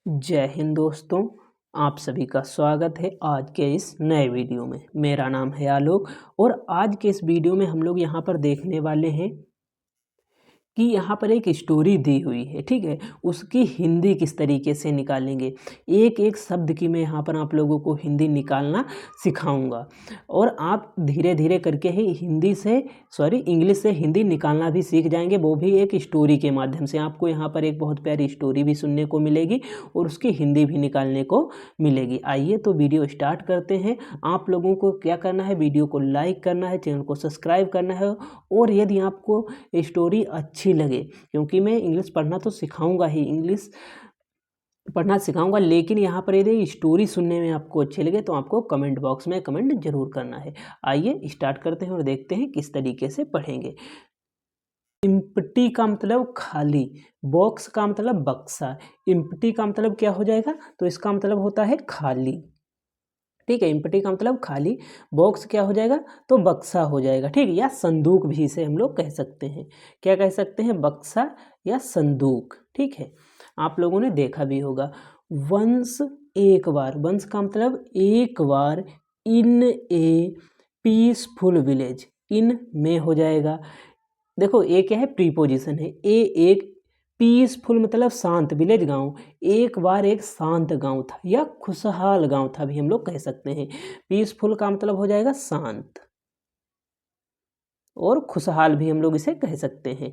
जय हिंद दोस्तों। आप सभी का स्वागत है आज के इस नए वीडियो में। मेरा नाम है आलोक और आज के इस वीडियो में हम लोग यहाँ पर देखने वाले हैं कि यहाँ पर एक स्टोरी दी हुई है, ठीक है। उसकी हिंदी किस तरीके से निकालेंगे, एक एक शब्द की मैं यहाँ पर आप लोगों को हिंदी निकालना सिखाऊंगा और आप धीरे धीरे करके ही इंग्लिश से हिंदी निकालना भी सीख जाएंगे, वो भी एक स्टोरी के माध्यम से। आपको यहाँ पर एक बहुत प्यारी स्टोरी भी सुनने को मिलेगी और उसकी हिंदी भी निकालने को मिलेगी। आइए तो वीडियो स्टार्ट करते हैं। आप लोगों को क्या करना है, वीडियो को लाइक करना है, चैनल को सब्सक्राइब करना है और यदि आपको स्टोरी अच्छी लगे, क्योंकि मैं इंग्लिश पढ़ना तो सिखाऊंगा ही, इंग्लिश पढ़ना सिखाऊंगा, लेकिन यहाँ पर यदि स्टोरी सुनने में आपको अच्छी लगे तो आपको कमेंट बॉक्स में कमेंट जरूर करना है। आइए स्टार्ट करते हैं और देखते हैं किस तरीके से पढ़ेंगे। इम्प्टी का मतलब खाली, बॉक्स का मतलब बक्सा। इम्प्टी का मतलब क्या हो जाएगा, तो इसका मतलब होता है खाली, ठीक है। इम्प्टी का मतलब खाली, बॉक्स क्या हो जाएगा, तो बक्सा हो जाएगा, ठीक है। या संदूक भी इसे हम लोग कह सकते हैं। क्या कह सकते हैं, बक्सा या संदूक, ठीक है। आप लोगों ने देखा भी होगा। वंस एक बार, वंस का मतलब एक बार, इन ए पीसफुल विलेज, इन में हो जाएगा। देखो ए क्या है, प्रीपोजिशन है। एक पीसफुल मतलब शांत, विलेज गांव, एक बार एक शांत गांव था या खुशहाल गांव था भी हम लोग कह सकते हैं। पीसफुल का मतलब हो जाएगा शांत और खुशहाल भी हम लोग इसे कह सकते हैं।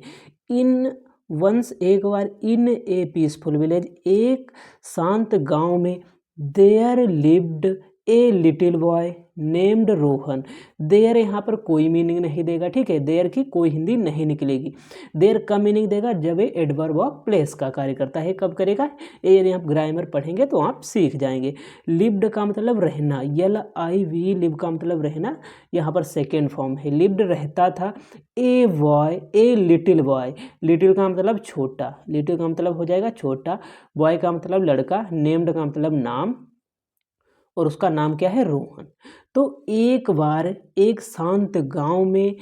इन वंस एक बार, इन ए पीसफुल विलेज, एक शांत गांव में, there lived a little boy named Rohan. There यहाँ पर कोई मीनिंग नहीं देगा, ठीक है। देयर की कोई हिंदी नहीं निकलेगी। देयर का मीनिंग देगा जब ये एडवर्ब ऑफ प्लेस का कार्य करता है। कब करेगा, ये यदि आप ग्रामर पढ़ेंगे तो आप सीख जाएंगे। लिव्ड का मतलब रहना, LIV, लिव का मतलब रहना, यहाँ पर सेकेंड फॉर्म है। लिव्ड रहता था। A boy, A little boy, little का मतलब छोटा, लिटिल का मतलब हो जाएगा छोटा, बॉय का मतलब लड़का, नेम्ड का मतलब नाम और उसका नाम क्या है, रोहन। तो एक बार एक शांत गांव में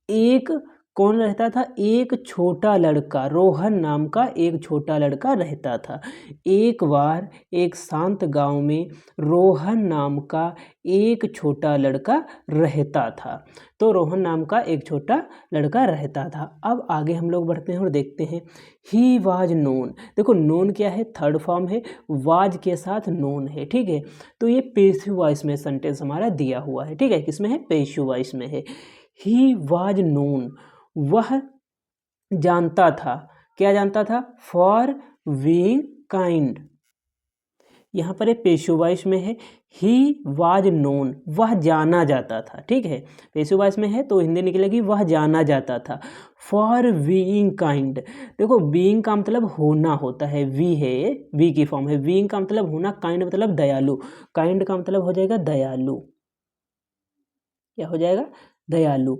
एक कौन रहता था, एक छोटा लड़का, रोहन नाम का एक छोटा लड़का रहता था। एक बार एक शांत गांव में रोहन नाम का एक छोटा लड़का रहता था। तो रोहन नाम का एक छोटा लड़का रहता था। अब आगे हम लोग बढ़ते हैं और देखते हैं। ही वाज नोन, देखो नोन क्या है, थर्ड फॉर्म है, वाज के साथ नोन है, ठीक है। तो ये पैसिव वॉइस में सेंटेंस हमारा दिया हुआ है, ठीक है। किसमें है, पैसिव वॉइस में है। ही वाज नोन, वह जानता था, क्या जानता था, फॉर बीइंग काइंड। यहाँ पर एक पैसिव वॉइस में है, ही वाज नोन, वह जाना जाता था, ठीक है। पैसिव वॉइस में है तो हिंदी निकलेगी वह जाना जाता था। फॉर बीइंग काइंड, देखो बीइंग का मतलब होना होता है, वी है ये, वी की फॉर्म है। बीइंग का मतलब होना, काइंड मतलब दयालु, काइंड का मतलब हो जाएगा दयालु, क्या हो जाएगा, दयालु।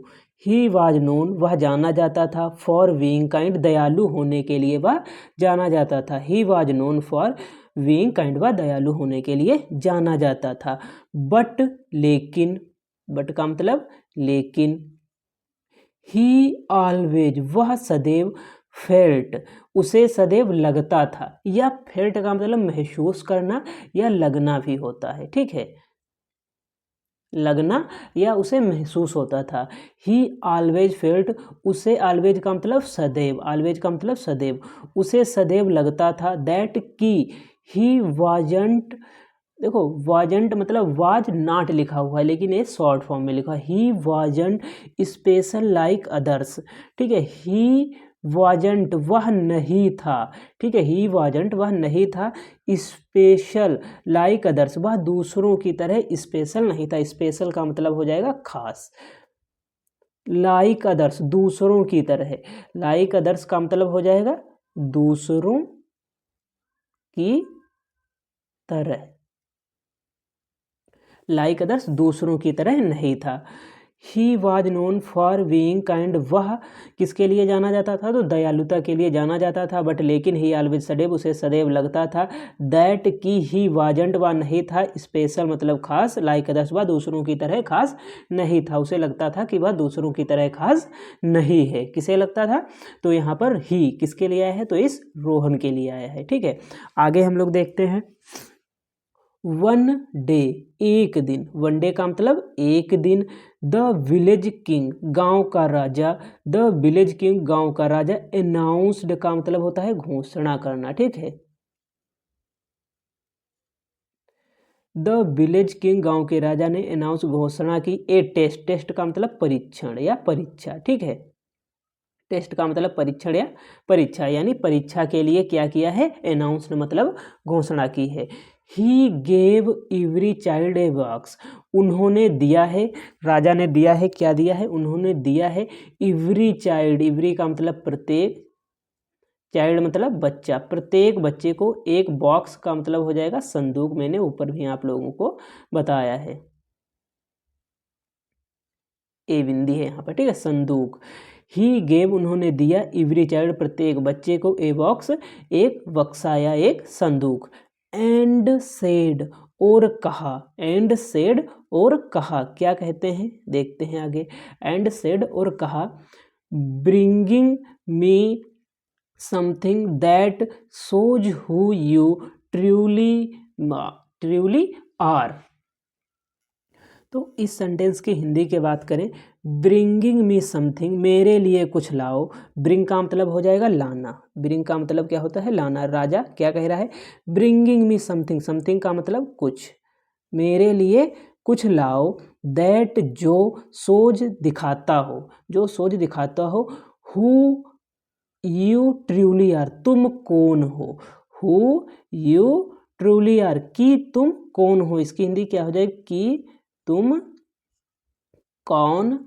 ही वाज नोन, वह जाना जाता था, फॉर बीइंग काइंड, दयालु होने के लिए वह जाना जाता था। He was known for being kind, वह दयालु होने के लिए जाना जाता था। बट लेकिन, बट का मतलब लेकिन, ही ऑलवेज, वह सदैव, फेल्ट, उसे सदैव लगता था, या फेल्ट का मतलब महसूस करना या लगना भी होता है, ठीक है, लगना या उसे महसूस होता था। ही ऑलवेज फेल्ट, उसे, ऑलवेज का मतलब सदैव, ऑलवेज का मतलब सदैव, उसे सदैव लगता था, दैट की ही वाजंट, देखो वाजंट मतलब वाज नॉट लिखा हुआ है लेकिन ये शॉर्ट फॉर्म में लिखा है। He wasn't special like others, ठीक है। ही वाजंट, वह नहीं था, ठीक है। ही वाजंट, वह नहीं था, स्पेशल लाइक अदर्स, वह दूसरों की तरह स्पेशल नहीं था। स्पेशल का मतलब हो जाएगा खास। लाइक अदर्स, दूसरों की तरह, लाइक अदर्स का मतलब हो जाएगा दूसरों की तरह, लाइक अदर्स दूसरों की तरह नहीं था। He was known for being kind, वह किसके लिए जाना जाता था, तो दयालुता के लिए जाना जाता था। बट लेकिन ही ऑलवेज, सदैव, उसे सदैव लगता था दैट कि ही वाजंट, वह नहीं था स्पेशल मतलब खास, लाइक अदर्स, वह दूसरों की तरह खास नहीं था। उसे लगता था कि वह दूसरों की तरह खास नहीं है। किसे लगता था, तो यहाँ पर ही किसके लिए आया है, तो इस रोहन के लिए आया है। ठीक है, आगे हम लोग देखते हैं। वन डे, एक दिन, वन डे का मतलब एक दिन। द विलेज किंग, गांव का राजा, द विलेज किंग, गांव का राजा, अनाउंस्ड का मतलब होता है घोषणा करना। ठीक है, द विलेज किंग, गांव के राजा ने अनाउंस, घोषणा की, ए टेस्ट, टेस्ट का मतलब परीक्षण या परीक्षा। ठीक है, टेस्ट का मतलब परीक्षण या परीक्षा, यानी परीक्षा के लिए क्या किया है, अनाउंस्ड मतलब घोषणा की है। He gave every child a box, उन्होंने दिया है, राजा ने दिया है, क्या दिया है, उन्होंने दिया है एवरी चाइल्ड, एवरी का मतलब प्रत्येक, चाइल्ड मतलब बच्चा, प्रत्येक बच्चे को एक बॉक्स का मतलब हो जाएगा संदूक। मैंने ऊपर भी आप लोगों को बताया है, ए बिंदी है यहाँ पर। ठीक है, संदूक। ही गेव, उन्होंने दिया, एवरी चाइल्ड, प्रत्येक बच्चे को, ए बॉक्स, एक बक्सा या एक संदूक। एंड सेड, और कहा, एंड सेड और कहा, क्या कहते हैं देखते हैं आगे। एंड सेड और कहा, bringing me something that shows who you truly truly are. तो इस सेंटेंस की हिंदी की बात करें, ब्रिंगिंग मी समथिंग, मेरे लिए कुछ लाओ। ब्रिंग का मतलब हो जाएगा लाना, ब्रिंग का मतलब क्या होता है, लाना। राजा क्या कह रहा है, ब्रिंगिंग मी समथिंग, समथिंग का मतलब कुछ, मेरे लिए कुछ लाओ। दैट, जो, सोज दिखाता हो, जो सोज दिखाता हो। हु यू ट्रूली आर, तुम कौन हो। हु यू ट्रूली आर, कि तुम कौन हो, इसकी हिंदी क्या हो जाएगी, कि तुम कौन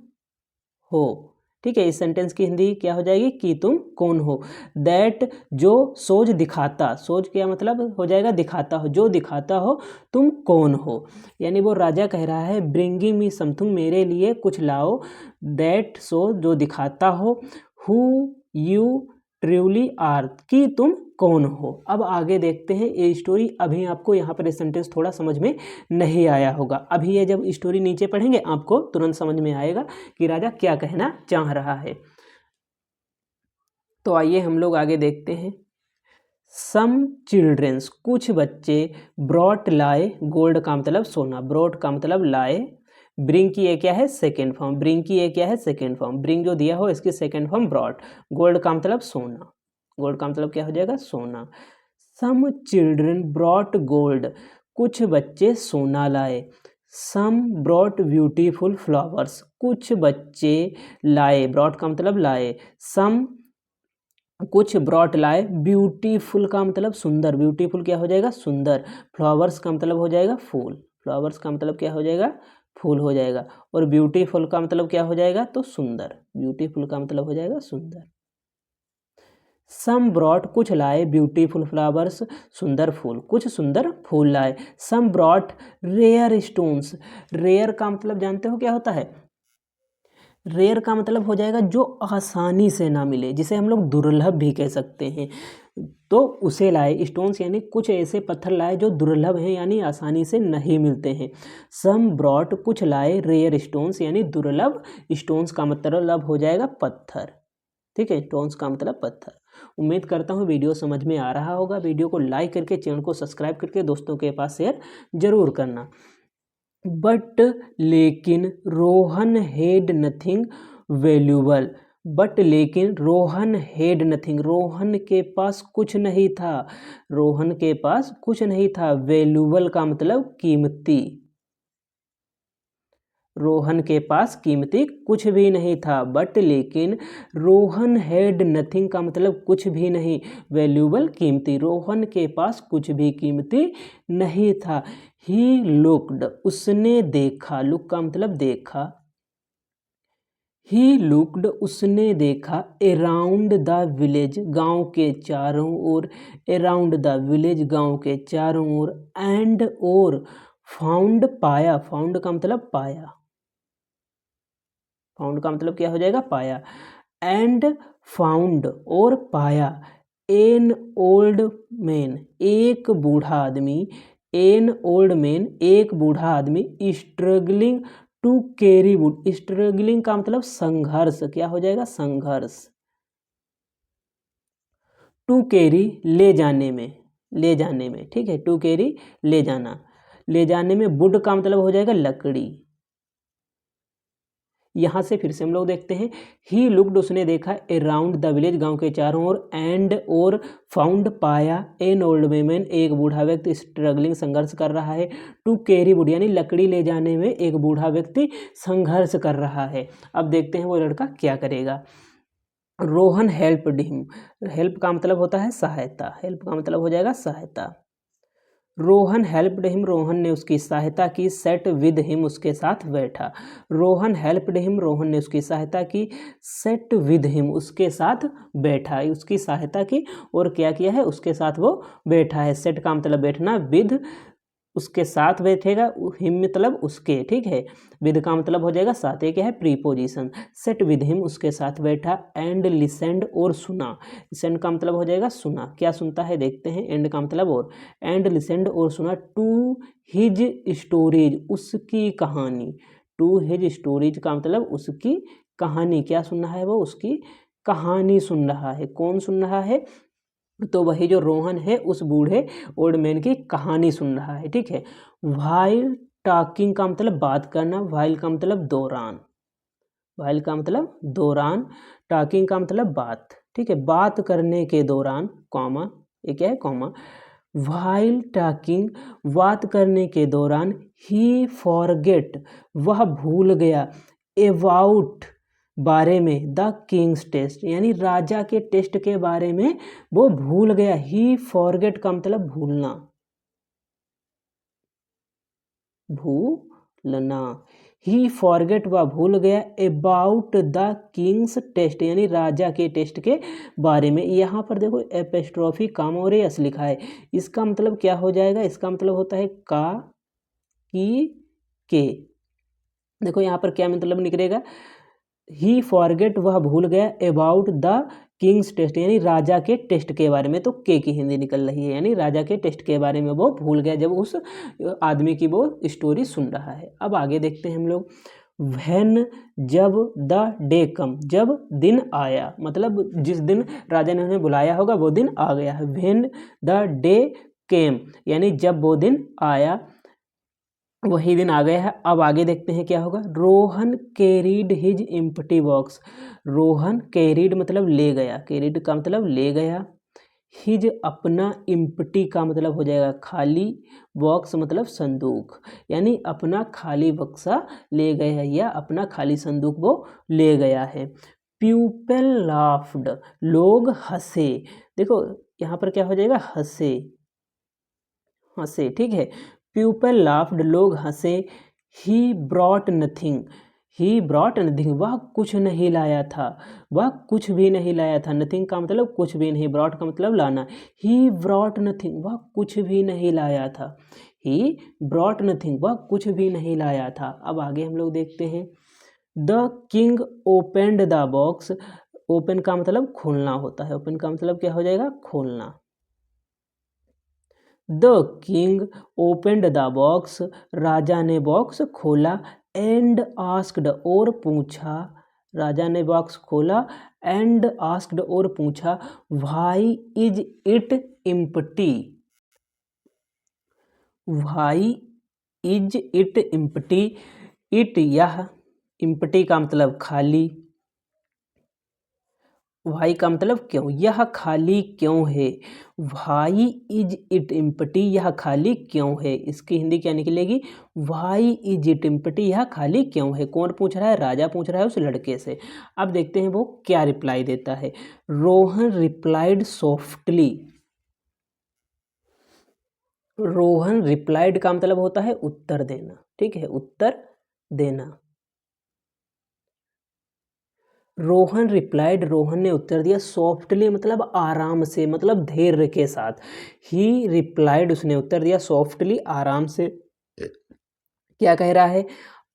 हो। ठीक है, इस सेंटेंस की हिंदी क्या हो जाएगी, कि तुम कौन हो। दैट, जो, सोज दिखाता, सोज क्या मतलब हो जाएगा दिखाता हो, जो दिखाता हो तुम कौन हो। यानी वो राजा कह रहा है ब्रिंगिंग मी समथिंग, मेरे लिए कुछ लाओ। दैट, सो, जो दिखाता हो। हु यू ट्रूली आर, कि तुम कौन हो। अब आगे देखते हैं ये स्टोरी। अभी आपको यहाँ पर ये सेंटेंस थोड़ा समझ में नहीं आया होगा, अभी ये जब स्टोरी नीचे पढ़ेंगे आपको तुरंत समझ में आएगा कि राजा क्या कहना चाह रहा है। तो आइए हम लोग आगे देखते हैं। सम चिल्ड्रेंस, कुछ बच्चे, ब्रॉट लाए, गोल्ड का मतलब सोना, ब्रॉट का मतलब लाए। ब्रिंग की ये क्या है, सेकेंड फॉर्म, ब्रिंग की ये क्या है, सेकेंड फॉर्म, ब्रिंग जो दिया हो इसकी सेकेंड फॉर्म ब्रॉट। गोल्ड का मतलब सोना, गोल्ड का मतलब क्या हो जाएगा, सोना। सम चिल्ड्रन ब्रॉट गोल्ड, कुछ बच्चे सोना लाए। सम ब्रॉट ब्यूटीफुल फ्लावर्स, कुछ बच्चे लाए, ब्रॉट का मतलब लाए। सम, कुछ ब्रॉट लाए, ब्यूटीफुल का मतलब सुंदर, ब्यूटीफुल क्या हो जाएगा, सुंदर। फ्लावर्स का मतलब हो जाएगा फूल, फ्लावर्स का मतलब क्या हो जाएगा, फूल हो जाएगा। और ब्यूटीफुल का मतलब क्या हो जाएगा, तो सुंदर, ब्यूटीफुल का मतलब हो जाएगा सुंदर। सम ब्रॉट, कुछ लाए, ब्यूटीफुल फ्लावर्स, सुंदर फूल, कुछ सुंदर फूल लाए। सम ब्रॉट रेयर स्टोन्स, रेयर का मतलब जानते हो क्या होता है, रेयर का मतलब हो जाएगा जो आसानी से ना मिले, जिसे हम लोग दुर्लभ भी कह सकते हैं, तो उसे लाए। स्टोन्स यानी कुछ ऐसे पत्थर लाए जो दुर्लभ हैं यानी आसानी से नहीं मिलते हैं। सम ब्रॉट, कुछ लाए, रेयर स्टोन्स यानी दुर्लभ, स्टोन्स का मतलब हो जाएगा पत्थर। ठीक है, स्टोन्स का मतलब पत्थर। उम्मीद करता हूँ वीडियो समझ में आ रहा होगा। वीडियो को लाइक करके, चैनल को सब्सक्राइब करके दोस्तों के पास शेयर जरूर करना। बट लेकिन Rohan had nothing valuable, but लेकिन रोहन हैड नथिंग, रोहन के पास कुछ नहीं था, रोहन के पास कुछ नहीं था। वैल्यूबल का मतलब कीमती, रोहन के पास कीमती कुछ भी नहीं था। बट लेकिन रोहन हैड नथिंग का मतलब कुछ भी नहीं, वैल्यूबल कीमती, रोहन के पास कुछ भी कीमती नहीं था। ही लुक्ड, उसने देखा, लुक का मतलब देखा। ही लुक्ड, उसने देखा। अराउंड द विलेज, गांव के चारों ओर, अराउंड द विलेज, गांव के चारों ओर। एंड, और फाउंड, पाया, फाउंड का मतलब पाया। फाउंड का मतलब क्या हो जाएगा, पाया। एंड फाउंड और पाया एन ओल्ड मैन, एक बूढ़ा आदमी, एन ओल्ड मैन एक बूढ़ा आदमी, struggling to carry wood, struggling का मतलब संघर्ष, क्या हो जाएगा, संघर्ष, टू कैरी ले जाने में, ले जाने में, ठीक है, टू कैरी ले जाना, ले जाने में, वुड का मतलब हो जाएगा लकड़ी। यहाँ से फिर से हम लोग देखते हैं, ही लुक्ड उसने देखा, अराउंड द विलेज गांव के चारों ओर, एंड और फाउंड पाया, एन ओल्ड मैन एक बूढ़ा व्यक्ति, स्ट्रगलिंग संघर्ष कर रहा है, टू कैरी वुड यानी लकड़ी ले जाने में एक बूढ़ा व्यक्ति संघर्ष कर रहा है। अब देखते हैं वो लड़का क्या करेगा। रोहन हेल्प्ड हिम, हेल्प का मतलब होता है सहायता, हेल्प का मतलब हो जाएगा सहायता। रोहन हेल्प्ड हिम, रोहन ने उसकी सहायता की, सेट विद हिम उसके साथ बैठा, रोहन हेल्प्ड हिम, रोहन ने उसकी सहायता की, सेट विद हिम उसके साथ बैठा, उसकी सहायता की और क्या किया है, उसके साथ वो बैठा है। सेट का मतलब बैठना, विद उसके साथ बैठेगा, हिम मतलब उसके, ठीक है, विद का मतलब हो जाएगा साथ, ये क्या है, प्रीपोजिशन। सेट विद हिम उसके साथ बैठा, एंड लिसेंड और सुना, लिसेंड का मतलब हो जाएगा सुना, क्या सुनता है देखते हैं, एंड का मतलब और, एंड लिसेंड और सुना, टू हिज स्टोरीज उसकी कहानी, टू हिज स्टोरीज का मतलब उसकी कहानी, क्या सुन रहा है वो, उसकी कहानी सुन रहा है, कौन सुन रहा है, तो वही जो रोहन है उस बूढ़े ओल्ड मैन की कहानी सुन रहा है, ठीक है। वाइल टॉकिंग का मतलब बात करना, वाइल का मतलब दौरान, वाइल का मतलब दौरान, टॉकिंग का मतलब बात, ठीक है, बात करने के दौरान, कॉमा, ये क्या है, कॉमा, वाइल टॉकिंग बात करने के दौरान, ही फॉरगेट वह भूल गया, अबाउट बारे में, द किंग्स टेस्ट यानी राजा के टेस्ट के बारे में वो भूल गया, ही फॉरगेट का मतलब भूलना, भूलना, ही फॉरगेट वह भूल गया, अबाउट द किंग्स टेस्ट यानी राजा के टेस्ट के बारे में। यहाँ पर देखो एपोस्ट्रोफी कामा और एस लिखा है, इसका मतलब क्या हो जाएगा, इसका मतलब होता है का, की, के। देखो यहाँ पर क्या मतलब निकलेगा, ही फॉरगेट वह भूल गया, अबाउट द किंग्स टेस्ट यानी राजा के टेस्ट के बारे में, तो के की हिंदी निकल रही है, यानी राजा के टेस्ट के बारे में वो भूल गया जब उस आदमी की वो स्टोरी सुन रहा है। अब आगे देखते हैं हम लोग, व्हेन जब, द डे कम जब दिन आया, मतलब जिस दिन राजा ने उन्हें बुलाया होगा वो दिन आ गया है, व्हेन द डे केम यानी जब वो दिन आया, वही दिन आ गया है। अब आगे देखते हैं क्या होगा, Rohan carried his empty box, Rohan carried मतलब ले गया, कैरीड का मतलब ले गया, हिज अपना, एम्प्टी का मतलब हो जाएगा खाली, बॉक्स मतलब संदूक, यानी अपना खाली बक्सा ले गया है या अपना खाली संदूक वो ले गया है। प्यूपल लाफ्ड लोग हंसे, देखो यहाँ पर क्या हो जाएगा, हंसे, हंसे, ठीक है, पीपल लाफ्ड लोग हंसे, he brought nothing, he brought nothing वह कुछ नहीं लाया था, वह कुछ भी नहीं लाया था, नथिंग का मतलब कुछ भी नहीं, ब्रॉट का मतलब लाना, ही ब्रॉट नथिंग वह कुछ भी नहीं लाया था, ही ब्रॉट नथिंग वह कुछ भी नहीं लाया था। अब आगे हम लोग देखते हैं, the king opened the box, open का मतलब खोलना होता है, ओपन का मतलब क्या हो जाएगा, खोलना, the king opened the box राजा ने बॉक्स खोला, एंड आस्क्ड और पूछा, राजा ने बॉक्स खोला, एंड आस्क्ड और पूछा, why is it empty, why is it empty, it यह, एम्प्टी का मतलब खाली, वाई का मतलब क्यों, यह खाली क्यों है, वाई इज इट एम्प्टी यह खाली क्यों है, इसकी हिंदी क्या निकलेगी, वाई इज इट एम्प्टी यह खाली क्यों है। कौन पूछ रहा है, राजा पूछ रहा है उस लड़के से। अब देखते हैं वो क्या रिप्लाई देता है। Rohan replied softly, Rohan replied का मतलब होता है उत्तर देना, ठीक है, उत्तर देना। रोहन रिप्लाइड रोहन ने उत्तर दिया, सॉफ्टली मतलब आराम से, मतलब धैर्य के साथ, ही रिप्लाइड उसने उत्तर दिया, सॉफ्टली आराम से। क्या कह रहा है,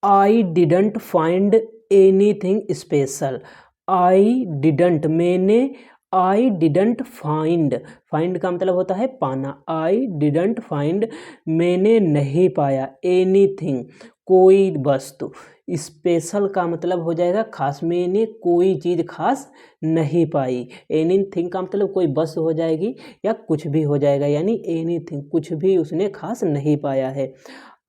I didn't find anything special. I didn't, मैंने आई डिडंट फाइंड, फाइंड का मतलब होता है पाना। आई डिडंट फाइंड, मैंने नहीं पाया। एनीथिंग, कोई वस्तु। स्पेशल का मतलब हो जाएगा खास, मैंने कोई चीज़ खास नहीं पाई। एनीथिंग का मतलब कोई वस्तु हो जाएगी या कुछ भी हो जाएगा, यानी एनीथिंग, कुछ भी उसने खास नहीं पाया है।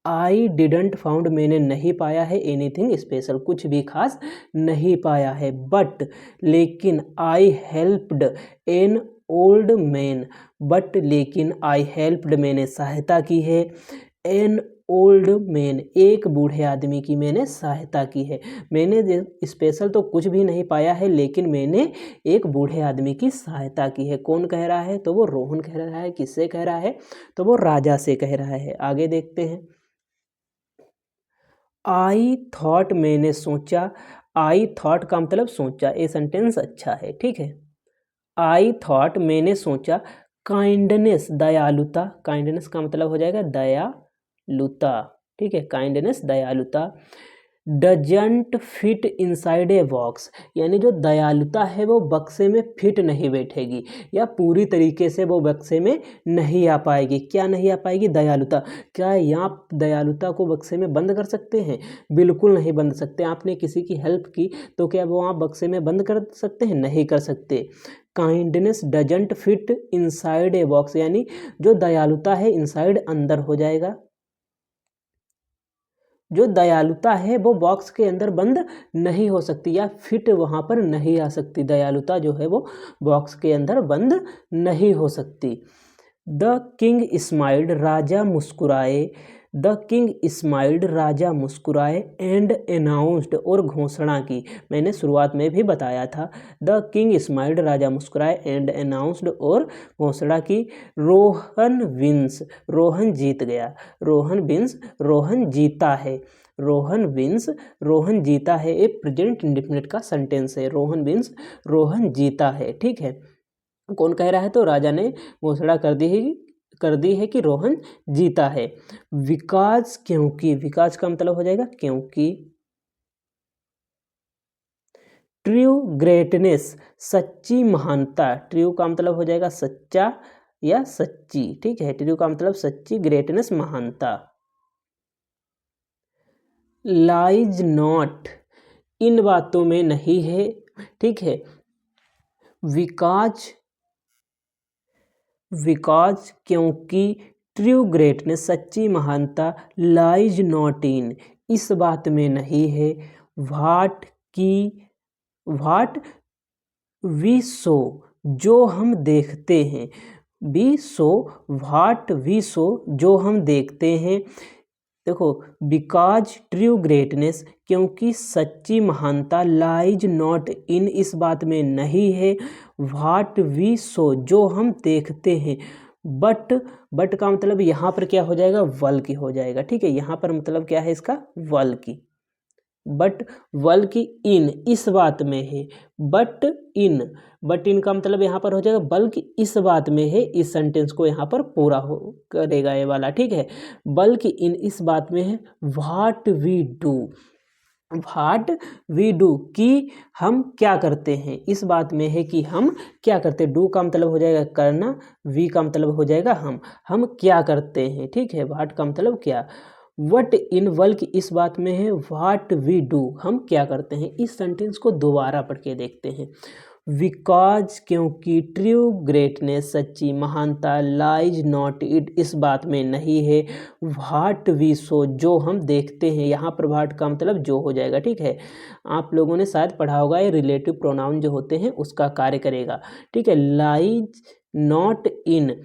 आई डिडंट फाउंड, मैंने नहीं पाया है एनीथिंग स्पेशल, कुछ भी खास नहीं पाया है। बट, लेकिन, आई helped an old man, but लेकिन, आई हेल्प्ड, मैंने सहायता की है। एन ओल्ड मैन, एक बूढ़े आदमी की मैंने सहायता की है। मैंने स्पेशल तो कुछ भी नहीं पाया है, लेकिन मैंने एक बूढ़े आदमी की सहायता की है। कौन कह रहा है? तो वो रोहन कह रहा है। किससे कह रहा है? तो वो राजा से कह रहा है। आगे देखते हैं। आई थॉट, मैंने सोचा। आई थॉट का मतलब सोचा। ये सेंटेंस अच्छा है, ठीक है। आई थॉट, मैंने सोचा। काइंडनेस, दयालुता। काइंडनेस का मतलब हो जाएगा दयालुता, ठीक है। काइंडनेस, दयालुता। Doesn't fit inside a box, यानी जो दयालुता है वो बक्से में फिट नहीं बैठेगी, या पूरी तरीके से वो बक्से में नहीं आ पाएगी। क्या नहीं आ पाएगी? दयालुता। क्या यहाँ दयालुता को बक्से में बंद कर सकते हैं? बिल्कुल नहीं बंद सकते। आपने किसी की हेल्प की तो क्या वो आप बक्से में बंद कर सकते हैं? नहीं कर सकते। Kindness doesn't fit inside a box, यानी जो दयालुता है इनसाइड, अंदर हो जाएगा। जो दयालुता है वो बॉक्स के अंदर बंद नहीं हो सकती, या फिट वहाँ पर नहीं आ सकती। दयालुता जो है वो बॉक्स के अंदर बंद नहीं हो सकती। द किंग स्माइल्ड, राजा मुस्कुराए। द किंग स्माइल्ड, राजा मुस्कुराए। एंड अनाउंस्ड, और घोषणा की। मैंने शुरुआत में भी बताया था। द किंग स्माइल्ड, राजा मुस्कुराए। एंड अनाउंस्ड, और घोषणा की। रोहन विंस, रोहन जीत गया। रोहन विंस, रोहन जीता है। रोहन विंस, रोहन जीता है। एक प्रेजेंट इंडेफिनिट का सेंटेंस है। रोहन विंस, रोहन जीता है, ठीक है। कौन कह रहा है? तो राजा ने घोषणा कर दी है कि रोहन जीता है। विकास, क्योंकि। विकास का मतलब हो जाएगा क्योंकि। ट्रू ग्रेटनेस, सच्ची महानता। ट्रू का मतलब हो जाएगा सच्चा या सच्ची, ठीक है। ट्रू का मतलब सच्ची, ग्रेटनेस महानता। लाइज नॉट, इन बातों में नहीं है, ठीक है। विकास, विकास क्योंकि। ट्रू ग्रेटनेस, सच्ची महानता। लाइज नॉट इन, इस बात में नहीं है। व्हाट की, व्हाट वी सो, जो हम देखते हैं। वी सो, व्हाट वी सो, जो हम देखते हैं। देखो, बिकॉज ट्रू ग्रेटनेस, क्योंकि सच्ची महानता। लाइज नॉट इन, इस बात में नहीं है। व्हाट वी सो, जो हम देखते हैं। बट का मतलब यहाँ पर क्या हो जाएगा? वल की हो जाएगा, ठीक है। यहाँ पर मतलब क्या है इसका? वल की। बट वल की इन, इस बात में है। बट इन का मतलब यहाँ पर हो जाएगा बल्कि इस बात में है। इस सेंटेंस को यहाँ पर पूरा हो करेगा ये वाला, ठीक है। बल्कि इन, इस बात में है। What we do, what we do, कि हम क्या करते हैं। इस बात में है कि हम क्या करते हैं। डू का मतलब हो जाएगा करना। वी का मतलब हो जाएगा हम क्या करते हैं, ठीक है। व्हाट का मतलब क्या। वट इन, बल्कि इस बात में है। व्हाट वी डू, हम क्या करते हैं। इस सेंटेंस को दोबारा पढ़ के देखते हैं। बिकॉज, क्योंकि। ट्रू ग्रेटनेस, सच्ची महानता। लाइज नॉट इट, इस बात में नहीं है। व्हाट वी सो, जो हम देखते हैं। यहाँ पर व्हाट का मतलब जो हो जाएगा, ठीक है। आप लोगों ने शायद पढ़ा होगा ये रिलेटिव प्रोनाउन जो होते हैं उसका कार्य करेगा, ठीक है। लाइज नॉट इन,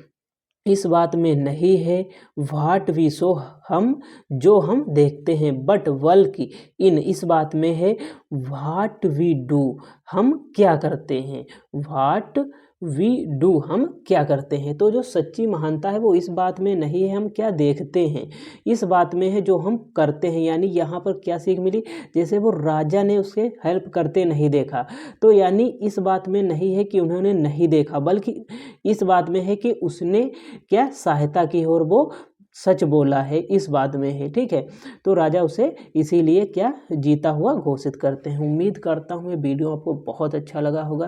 इस बात में नहीं है। व्हाट वी सो, हम जो हम देखते हैं। बट बल्कि इन, इस बात में है। व्हाट वी डू, हम क्या करते हैं। व्हाट वी डू, हम क्या करते हैं। तो जो सच्ची महानता है वो इस बात में नहीं है हम क्या देखते हैं, इस बात में है जो हम करते हैं। यानी यहाँ पर क्या सीख मिली? जैसे वो राजा ने उसके हेल्प करते नहीं देखा, तो यानी इस बात में नहीं है कि उन्होंने नहीं देखा, बल्कि इस बात में है कि उसने क्या सहायता की और वो सच बोला है इस बात में है, ठीक है। तो राजा उसे इसीलिए क्या जीता हुआ घोषित करते हैं। उम्मीद करता हूँ ये वीडियो आपको बहुत अच्छा लगा होगा।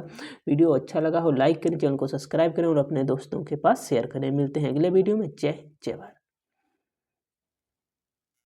वीडियो अच्छा लगा हो लाइक करें, चैनल को सब्सक्राइब करें और अपने दोस्तों के पास शेयर करें। मिलते हैं अगले वीडियो में। जय जय भारत।